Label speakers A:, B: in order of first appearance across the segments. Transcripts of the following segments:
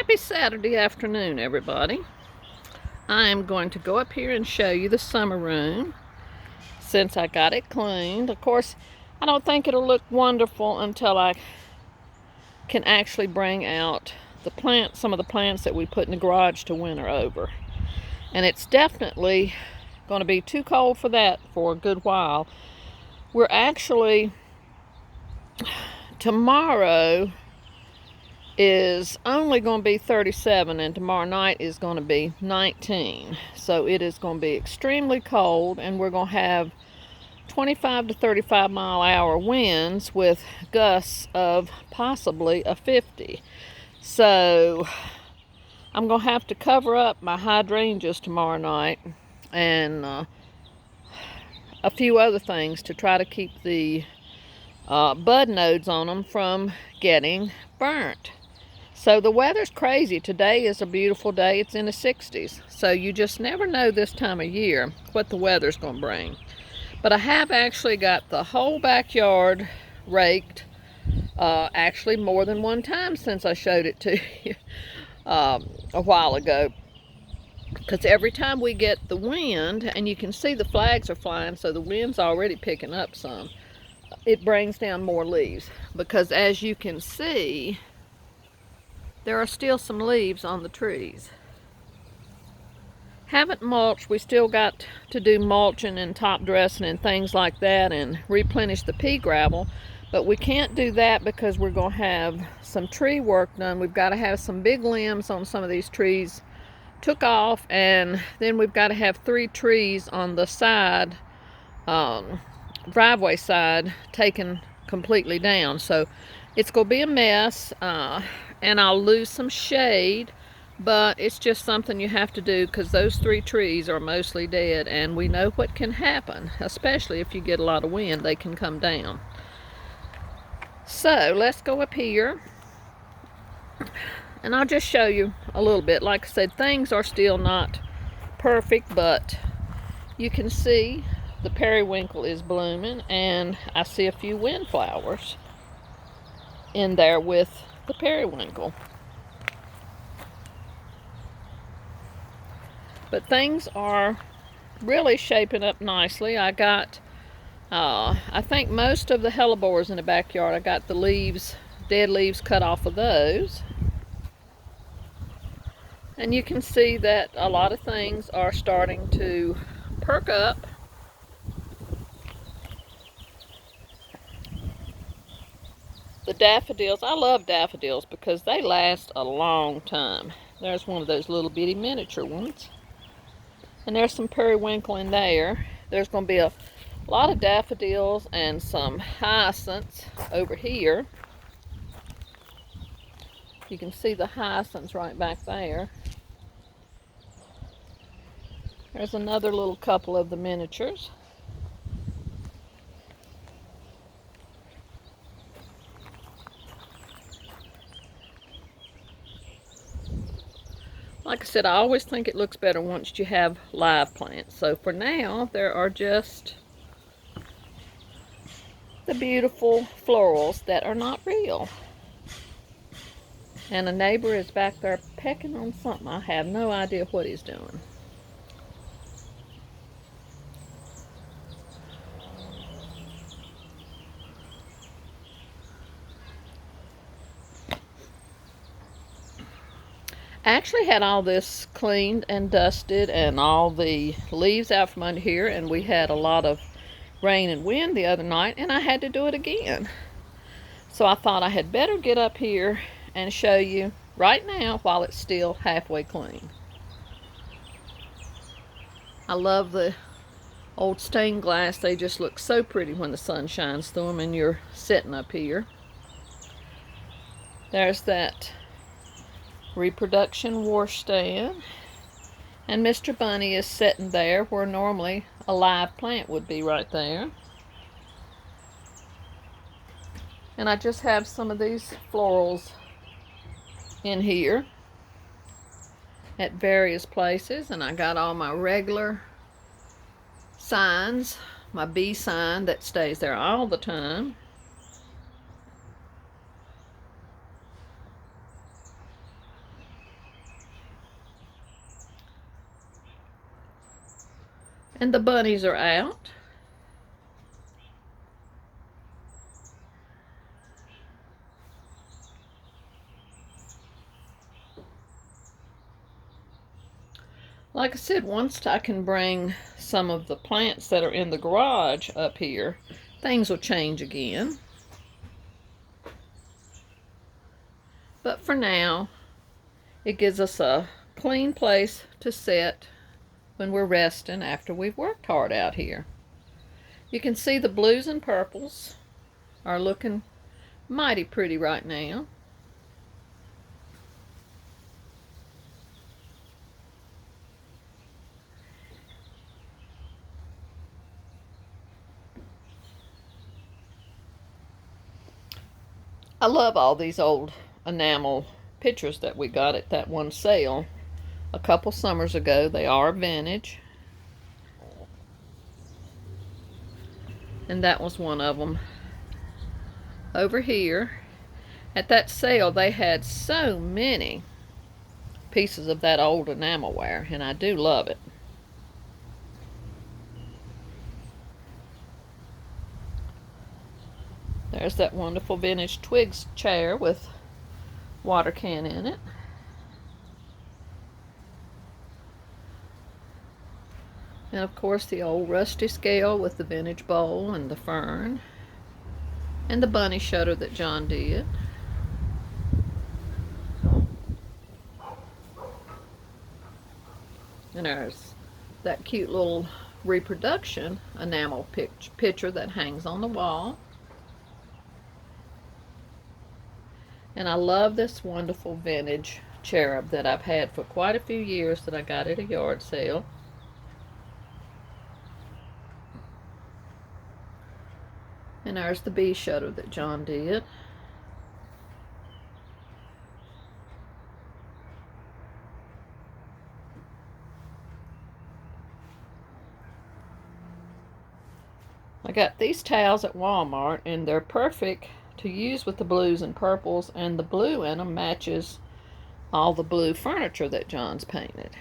A: Happy Saturday afternoon, everybody. I am going to go up here and show you the summer room since I got it cleaned. Of course, I don't think it'll look wonderful until I can actually bring out the plants, some of the plants that we put in the garage to winter over. And it's definitely going to be too cold for that for a good while. We're actually, tomorrow is only going to be 37 and tomorrow night is going to be 19. So it is going to be extremely cold, and we're going to have 25 to 35 mile an hour winds with gusts of possibly a 50. So I'm going to have to cover up my hydrangeas tomorrow night and a few other things to try to keep the bud nodes on them from getting burnt. So the weather's crazy. Today is a beautiful day. It's in the 60s. So you just never know this time of year what the weather's going to bring. But I have actually got the whole backyard raked, actually more than one time since I showed it to you a while ago. Because every time we get the wind, and you can see the flags are flying, so the wind's already picking up some, it brings down more leaves. Because as you can see, there are still some leaves on the trees. Haven't mulched. We still got to do mulching and top dressing and things like that and replenish the pea gravel. But we can't do that because we're going to have some tree work done. We've got to have some big limbs on some of these trees took off, and then we've got to have 3 trees on the side, driveway side, taken completely down. So it's going to be a mess, and I'll lose some shade, but it's just something you have to do because those 3 trees are mostly dead, and we know what can happen, especially if you get a lot of wind. They can come down. So let's go up here and I'll just show you a little bit. Like I said, things are still not perfect, but you can see the periwinkle is blooming, and I see a few windflowers in there with the periwinkle. But things are really shaping up nicely. I got, I think most of the hellebores in the backyard, I got the leaves, dead leaves cut off of those. And you can see that a lot of things are starting to perk up. The daffodils, I love daffodils because they last a long time. There's one of those little bitty miniature ones. And there's some periwinkle in there. There's going to be a lot of daffodils and some hyacinths over here. You can see the hyacinths right back there. There's another little couple of the miniatures. Like I said, I always think it looks better once you have live plants. So for now, there are just the beautiful florals that are not real. And a neighbor is back there pecking on something. I have no idea what he's doing. I actually had all this cleaned and dusted and all the leaves out from under here, and we had a lot of rain and wind the other night, and I had to do it again. So I thought I had better get up here and show you right now while it's still halfway clean. I love the old stained glass. They just look so pretty when the sun shines through them and you're sitting up here. There's that reproduction wash stand, and Mr. Bunny is sitting there where normally a live plant would be, right there. And I just have some of these florals in here at various places, and I got all my regular signs, my bee sign that stays there all the time. And the bunnies are out. Like I said, once I can bring some of the plants that are in the garage up here, things will change again. But for now, it gives us a clean place to sit when we're resting after we've worked hard out here. You can see the blues and purples are looking mighty pretty right now. I love all these old enamel pictures that we got at that one sale a couple summers ago. They are vintage. And that was one of them. Over here, at that sale, they had so many pieces of that old enamelware, and I do love it. There's that wonderful vintage twigs chair with water can in it. And of course the old rusty scale with the vintage bowl and the fern. And the bunny shutter that John did. And there's that cute little reproduction enamel picture that hangs on the wall. And I love this wonderful vintage cherub that I've had for quite a few years that I got at a yard sale. And there's the bee shutter that John did. I got these towels at Walmart, and they're perfect to use with the blues and purples, and the blue in them matches all the blue furniture that John's painted.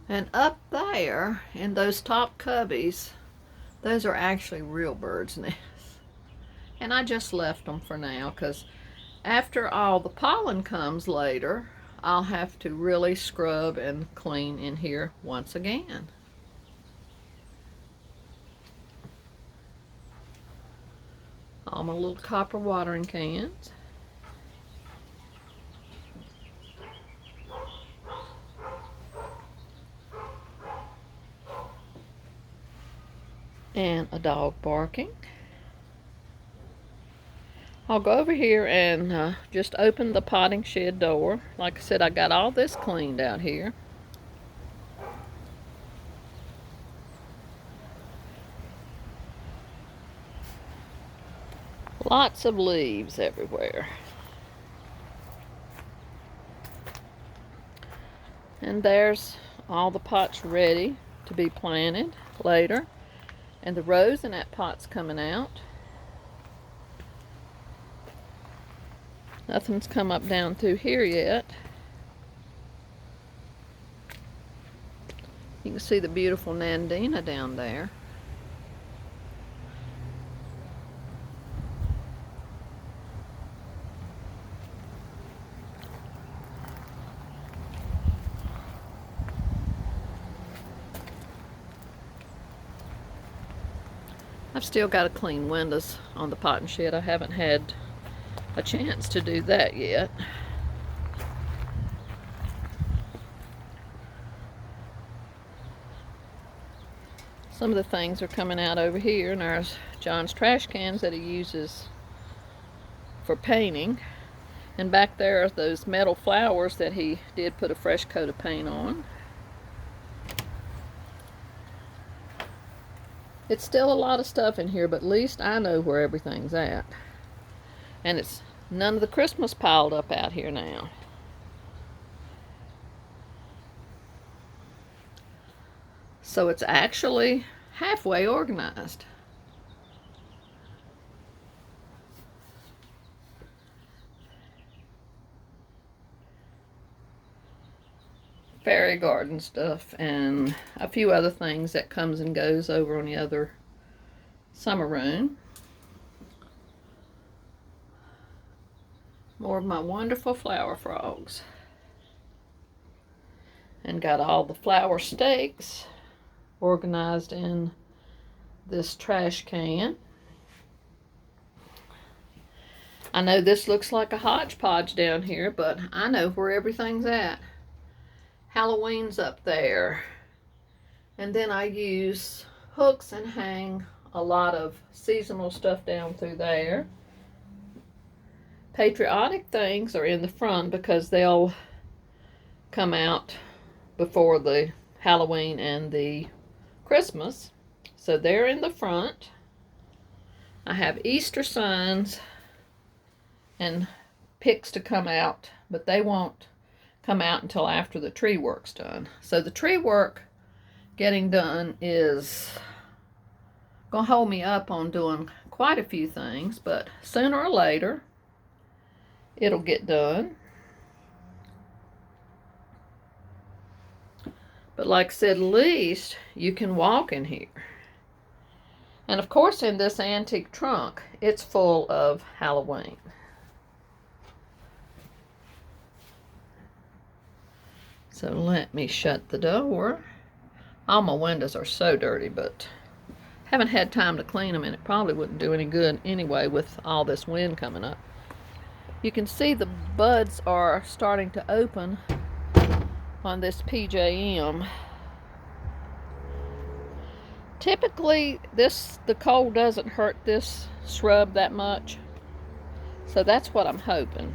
A: And up there in those top cubbies, those are actually real birds' nests. And I just left them for now because after all the pollen comes later, I'll have to really scrub and clean in here once again. All my little copper watering cans. And a dog barking. I'll go over here and just open the potting shed door. Like I said, I got all this cleaned out here. Lots of leaves everywhere. And there's all the pots ready to be planted later. And the rose in that pot's coming out. Nothing's come up down through here yet. You can see the beautiful Nandina down there. I've still got to clean windows on the potting shed. I haven't had a chance to do that yet. Some of the things are coming out over here, and there's John's trash cans that he uses for painting. And back there are those metal flowers that he did put a fresh coat of paint on. It's still a lot of stuff in here, but at least I know where everything's at. And it's none of the Christmas piled up out here now. So it's actually halfway organized. fairy garden stuff and a few other things that comes and goes over on the other summer room. More of my wonderful flower frogs. And got all the flower stakes organized in this trash can. I know this looks like a hodgepodge down here, but I know where everything's at. Halloween's up there. And then I use hooks and hang a lot of seasonal stuff down through there. Patriotic things are in the front because they'll come out before the Halloween and the Christmas. So they're in the front. I have Easter signs and picks to come out, but they won't come out until after the tree work's done. So the tree work getting done is gonna hold me up on doing quite a few things, but sooner or later it'll get done. But like I said, at least you can walk in here. And of course in this antique trunk, it's full of Halloween. So let me shut the door. All my windows are so dirty, but haven't had time to clean them, and it probably wouldn't do any good anyway with all this wind coming up. You can see the buds are starting to open on this PJM. Typically, the cold doesn't hurt this shrub that much, so that's what I'm hoping.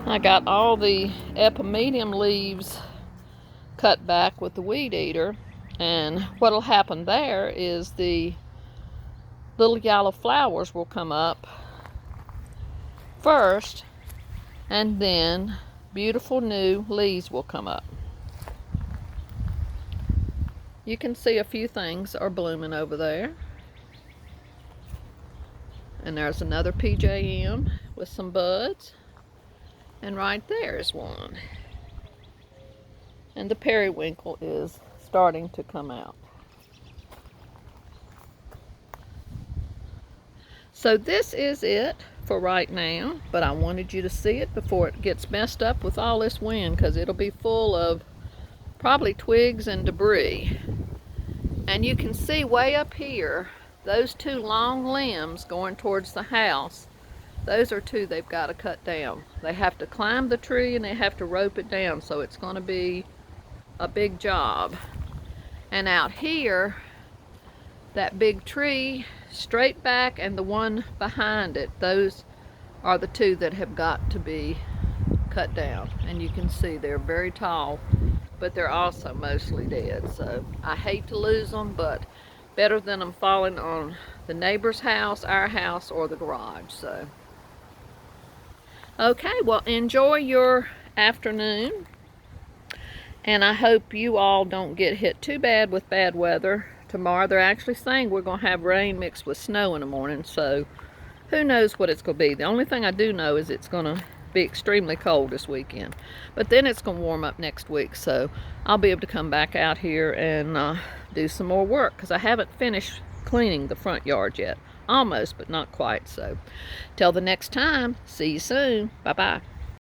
A: I got all the epimedium leaves cut back with the weed eater, and what'll happen there is the little yellow flowers will come up first, and then beautiful new leaves will come up. You can see a few things are blooming over there. And there's another PJM with some buds. And right there is one. And the periwinkle is starting to come out. So this is it for right now, but I wanted you to see it before it gets messed up with all this wind, because it'll be full of probably twigs and debris. And you can see way up here, those two long limbs going towards the house. Those are two they've got to cut down. They have to climb the tree and they have to rope it down, so it's going to be a big job. And out here, that big tree straight back and the one behind it, those are the two that have got to be cut down. And you can see they're very tall, but they're also mostly dead. So I hate to lose them, but better than them falling on the neighbor's house, our house, or the garage. So okay, well, enjoy your afternoon, and I hope you all don't get hit too bad with bad weather. Tomorrow they're actually saying we're going to have rain mixed with snow in the morning, so who knows what it's going to be. The only thing I do know is it's going to be extremely cold this weekend, but then it's going to warm up next week, so I'll be able to come back out here and do some more work, because I haven't finished cleaning the front yard yet. Almost, but not quite. So till the next time, see you soon. Bye-bye.